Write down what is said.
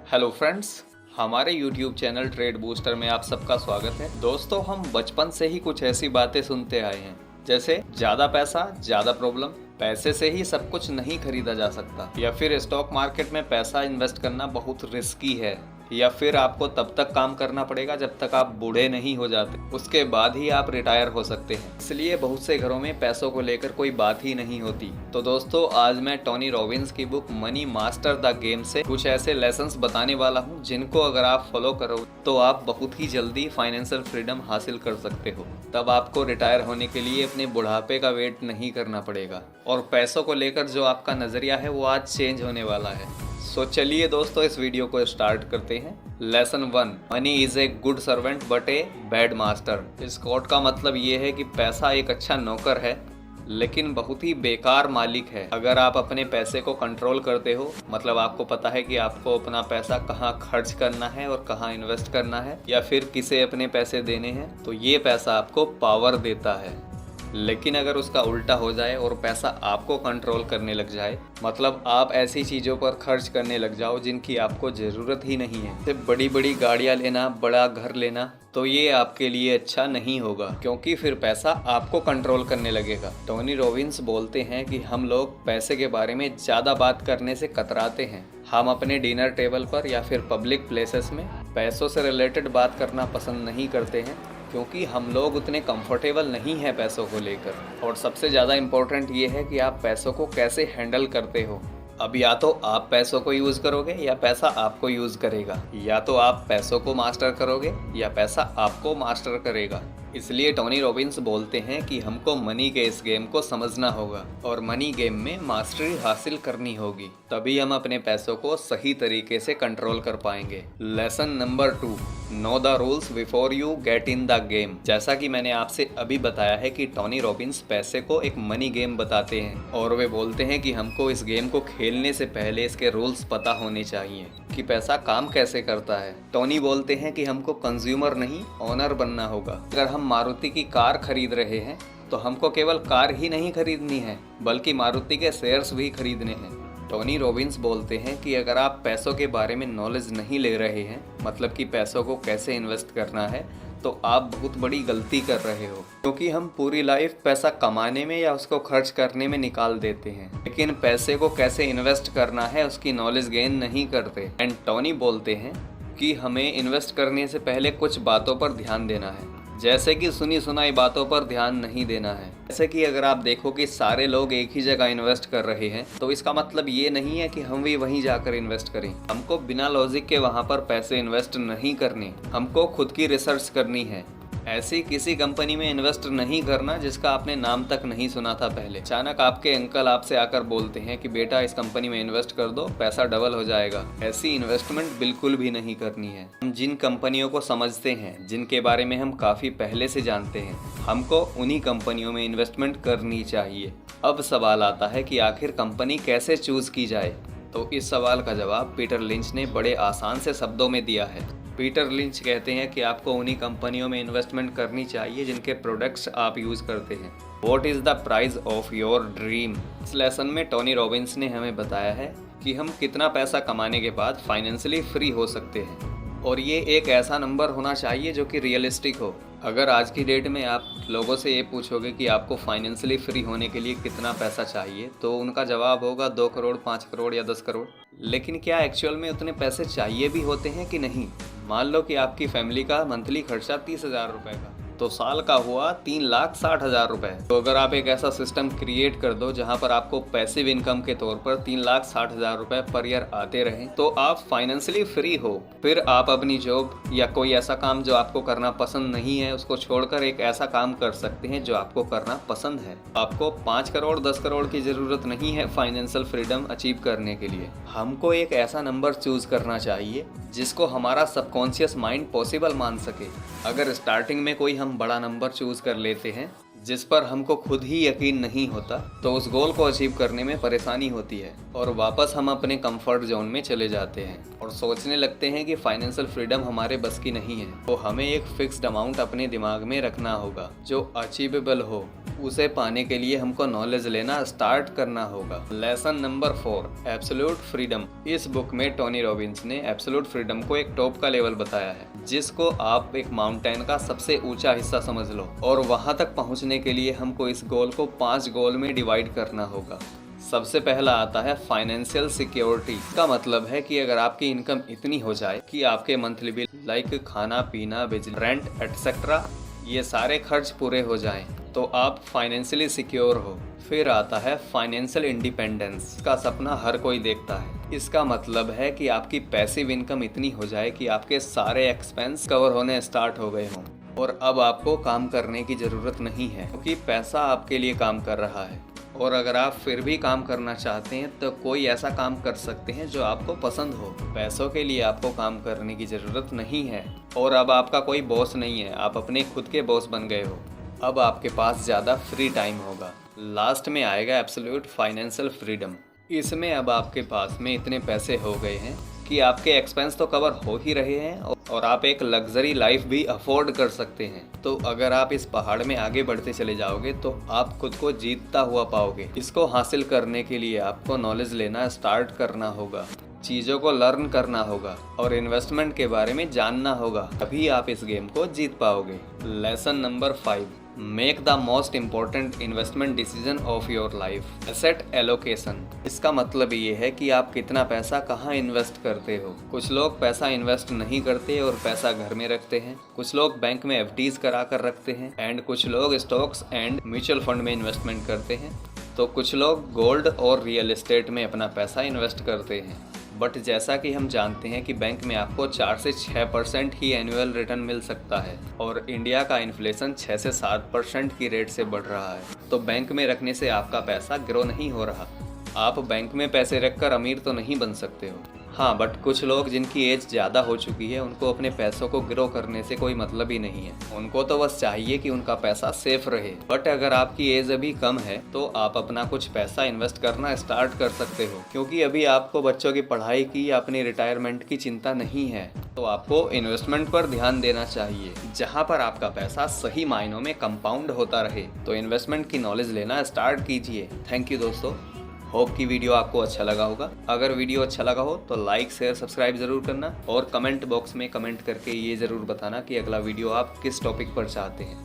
Hello friends, हमारे YouTube channel trade booster में आप सबका स्वागत है। दोस्तों, हम बचपन से ही कुछ ऐसी बातें सुनते आए हैं, जैसे ज़्यादा पैसा ज़्यादा प्रॉब्लम, पैसे से ही सब कुछ नहीं खरीदा जा सकता, या फिर स्टॉक मार्केट में पैसा इन्वेस्ट करना बहुत रिस्की है, या फिर आपको तब तक काम करना पड़ेगा जब तक आप बूढ़े नहीं हो जाते, उसके बाद ही आप रिटायर हो सकते हैं। इसलिए बहुत से घरों में पैसों को लेकर कोई बात ही नहीं होती। तो दोस्तों, आज मैं टोनी रॉबिन्स की book money master the game से कुछ ऐसे लेसन्स बताने वाला हूँ जिनको अगर आप फॉलो करो तो आप बहुत ही जल्दी फाइनेंशियल फ्रीडम हासिल कर सकते हो। तब आपको रिटायर होने के लिए अपने बुढ़ापे का वेट नहीं करना पड़ेगा, और पैसों को लेकर जो आपका नजरिया है वो आज चेंज होने वाला है। सो चलिए दोस्तों, इस वीडियो को स्टार्ट करते हैं। Lesson 1, money is a good servant but a bad master. इस कोट का मतलब ये है कि पैसा एक अच्छा नौकर है लेकिन बहुत ही बेकार मालिक है। अगर आप अपने पैसे को कंट्रोल करते हो, मतलब आपको पता है कि आपको अपना पैसा कहाँ खर्च करना है और कहाँ इन्वेस्ट करना है, या फिर किसे अपने पैसे देने हैं, तो ये पैसा आपको पावर देता है। लेकिन अगर उसका उल्टा हो जाए और पैसा आपको कंट्रोल करने लग जाए, मतलब आप ऐसी चीज़ों पर खर्च करने लग जाओ जिनकी आपको ज़रूरत ही नहीं है, सिर्फ बड़ी बड़ी गाड़ियाँ लेना, बड़ा घर लेना, तो ये आपके लिए अच्छा नहीं होगा, क्योंकि फिर पैसा आपको कंट्रोल करने लगेगा। टोनी रॉबिन्स बोलते हैं कि हम लोग पैसे के बारे में ज़्यादा बात करने से कतराते हैं। हम अपने डिनर टेबल पर या फिर पब्लिक प्लेसेस में पैसों से रिलेटेड बात करना पसंद नहीं करते हैं, क्योंकि हम लोग उतने कंफर्टेबल नहीं हैं पैसों को लेकर। और सबसे ज़्यादा इम्पोर्टेंट ये है कि आप पैसों को कैसे हैंडल करते हो। अब या तो आप पैसों को यूज़ करोगे या पैसा आपको यूज़ करेगा, या तो आप पैसों को मास्टर करोगे या पैसा आपको मास्टर करेगा। इसलिए टोनी रॉबिन्स बोलते हैं कि हमको मनी के इस गेम को समझना होगा और मनी गेम में मास्टरी हासिल करनी होगी, तभी हम अपने पैसों को सही तरीके से कंट्रोल कर पाएंगे। Lesson number 2, know the rules before you get in the game. जैसा कि मैंने आपसे अभी बताया है कि टोनी रॉबिन्स पैसे को एक मनी गेम बताते हैं, और वे बोलते हैं कि हमको इस गेम को खेलने से पहले इसके रूल्स पता होने चाहिए कि पैसा काम कैसे करता है। टोनी बोलते हैं कि हमको कंज्यूमर नहीं, ओनर बनना होगा। अगर हम मारुति की कार खरीद रहे हैं तो हमको केवल कार ही नहीं खरीदनी है, बल्कि मारुति के शेयर्स भी खरीदने हैं। टोनी रॉबिन्स बोलते हैं कि अगर आप पैसों के बारे में नॉलेज नहीं ले रहे हैं, मतलब कि पैसों को कैसे इन्वेस्ट करना है, तो आप बहुत बड़ी गलती कर रहे हो, क्योंकि हम पूरी लाइफ पैसा कमाने में या उसको खर्च करने में निकाल देते हैं, लेकिन पैसे को कैसे इन्वेस्ट करना है उसकी नॉलेज गेन नहीं करते। एंड टोनी बोलते हैं कि हमें इन्वेस्ट करने से पहले कुछ बातों पर ध्यान देना है, जैसे कि सुनी सुनाई बातों पर ध्यान नहीं देना है। जैसे कि अगर आप देखो कि सारे लोग एक ही जगह इन्वेस्ट कर रहे हैं, तो इसका मतलब ये नहीं है कि हम भी वहीं जाकर इन्वेस्ट करें। हमको बिना लॉजिक के वहां पर पैसे इन्वेस्ट नहीं करने, हमको खुद की रिसर्च करनी है। ऐसी किसी कंपनी में इन्वेस्ट नहीं करना जिसका आपने नाम तक नहीं सुना था पहले। अचानक आपके अंकल आपसे आकर बोलते हैं कि बेटा इस कंपनी में इन्वेस्ट कर दो, पैसा डबल हो जाएगा। ऐसी इन्वेस्टमेंट बिल्कुल भी नहीं करनी है। हम जिन कंपनियों को समझते हैं, जिनके बारे में हम काफ़ी पहले से जानते हैं, हमको उन्हीं कंपनियों में इन्वेस्टमेंट करनी चाहिए। अब सवाल आता है कि आखिर कंपनी कैसे चूज़ की जाए, तो इस सवाल का जवाब पीटर लिंच ने बड़े आसान से शब्दों में दिया है। पीटर लिंच कहते हैं कि आपको उन्हीं कंपनियों में इन्वेस्टमेंट करनी चाहिए जिनके प्रोडक्ट्स आप यूज़ करते हैं। What is the price of your dream. इस लेसन में टोनी रॉबिन्स ने हमें बताया है कि हम कितना पैसा कमाने के बाद फाइनेंशियली फ्री हो सकते हैं, और ये एक ऐसा नंबर होना चाहिए जो कि रियलिस्टिक हो। अगर आज की डेट में आप लोगों से ये पूछोगे कि आपको फाइनेंशियली फ्री होने के लिए कितना पैसा चाहिए, तो उनका जवाब होगा 2 करोड़, 5 करोड़ या 10 करोड़। लेकिन क्या एक्चुअल में उतने पैसे चाहिए भी होते हैं कि नहीं? मान लो कि आपकी फैमिली का मंथली खर्चा 30,000 रुपये का, तो साल का हुआ 3,60,000 रुपये। तो अगर आप एक ऐसा सिस्टम क्रिएट कर दो जहां पर आपको पैसिव इनकम के तौर पर 3,60,000 रुपये पर ईयर आते रहें, तो आप फाइनेंशियली फ्री हो। फिर आप अपनी जॉब या कोई ऐसा काम जो आपको करना पसंद नहीं है उसको छोड़कर एक ऐसा काम कर सकते हैं जो आपको करना पसंद है। आपको 5 करोड़ 10 करोड़ की ज़रूरत नहीं है फाइनेंशियल फ्रीडम अचीव करने के लिए। हमको एक ऐसा नंबर चूज करना चाहिए जिसको हमारा सबकॉन्शियस माइंड पॉसिबल मान सके। अगर स्टार्टिंग में कोई हम बड़ा नंबर चूज कर लेते हैं जिस पर हमको खुद ही यकीन नहीं होता, तो उस गोल को अचीव करने में परेशानी होती है और वापस हम अपने कंफर्ट जोन में चले जाते हैं और सोचने लगते हैं कि फाइनेंशियल फ्रीडम हमारे बस की नहीं है। तो हमें एक फिक्स्ड अमाउंट अपने दिमाग में रखना होगा जो अचीवेबल हो, उसे पाने के लिए हमको नॉलेज लेना स्टार्ट करना होगा। Lesson number 4, absolute freedom. इस बुक में टोनी रॉबिन्स ने एब्सोल्यूट फ्रीडम को एक टॉप का लेवल बताया है, जिसको आप एक माउंटेन का सबसे ऊंचा हिस्सा समझ लो, और वहां तक पहुंचने के लिए हमको इस गोल को 5 गोल में डिवाइड करना होगा। सबसे पहला आता है फाइनेंशियल सिक्योरिटी। का मतलब है कि अगर आपकी इनकम इतनी हो जाए कि आपके मंथली बिल लाइक खाना पीना, बिजली, रेंट एटसेट्रा, ये सारे खर्च पूरे हो जाएं, तो आप फाइनेंशियली सिक्योर हो। फिर आता है फाइनेंशियल इंडिपेंडेंस। का सपना हर कोई देखता है। इसका मतलब है कि आपकी पैसिव इनकम इतनी हो जाए कि आपके सारे एक्सपेंस कवर होने स्टार्ट हो गए हों और अब आपको काम करने की ज़रूरत नहीं है, क्योंकि पैसा आपके लिए काम कर रहा है। और अगर आप फिर भी काम करना चाहते हैं तो कोई ऐसा काम कर सकते हैं जो आपको पसंद हो। पैसों के लिए आपको काम करने की ज़रूरत नहीं है और अब आपका कोई बॉस नहीं है, आप अपने खुद के बॉस बन गए हो। अब आपके पास ज़्यादा फ्री टाइम होगा। लास्ट में आएगा एब्सोल्यूट फाइनेंशियल फ्रीडम। इसमें अब आपके पास में इतने पैसे हो गए हैं कि आपके एक्सपेंस तो कवर हो ही रहे हैं और आप एक लग्जरी लाइफ भी अफोर्ड कर सकते हैं। तो अगर आप इस पहाड़ में आगे बढ़ते चले जाओगे तो आप खुद को जीतता हुआ पाओगे। इसको हासिल करने के लिए आपको नॉलेज लेना स्टार्ट करना होगा, चीज़ों को लर्न करना होगा और इन्वेस्टमेंट के बारे में जानना होगा, तभी आप इस गेम को जीत पाओगे। Lesson number 5, make the most important investment decision of your life, asset allocation. इसका मतलब ये है कि आप कितना पैसा कहाँ इन्वेस्ट करते हो। कुछ लोग पैसा इन्वेस्ट नहीं करते और पैसा घर में रखते हैं, कुछ लोग बैंक में एफडीज करा कर रखते हैं, एंड कुछ लोग स्टॉक्स एंड म्यूचुअल फंड में इन्वेस्टमेंट करते हैं, तो कुछ लोग गोल्ड और रियल एस्टेट में अपना पैसा इन्वेस्ट करते हैं। बट जैसा कि हम जानते हैं कि बैंक में आपको 4 से 6% ही एनुअल रिटर्न मिल सकता है और इंडिया का इन्फ्लेशन 6 से 7% की रेट से बढ़ रहा है, तो बैंक में रखने से आपका पैसा ग्रो नहीं हो रहा। आप बैंक में पैसे रखकर अमीर तो नहीं बन सकते हो। हाँ, बट कुछ लोग जिनकी एज ज़्यादा हो चुकी है, उनको अपने पैसों को ग्रो करने से कोई मतलब ही नहीं है। उनको तो बस चाहिए कि उनका पैसा सेफ रहे। बट अगर आपकी एज अभी कम है तो आप अपना कुछ पैसा इन्वेस्ट करना स्टार्ट कर सकते हो, क्योंकि अभी आपको बच्चों की पढ़ाई की या अपनी रिटायरमेंट की चिंता नहीं है। तो आपको इन्वेस्टमेंट पर ध्यान देना चाहिए, जहाँ पर आपका पैसा सही मायनों में कंपाउंड होता रहे। तो इन्वेस्टमेंट की नॉलेज लेना स्टार्ट कीजिए। थैंक यू दोस्तों, होप कि वीडियो आपको अच्छा लगा होगा। अगर वीडियो अच्छा लगा हो तो लाइक शेयर सब्सक्राइब जरूर करना और कमेंट बॉक्स में कमेंट करके ये ज़रूर बताना कि अगला वीडियो आप किस टॉपिक पर चाहते हैं।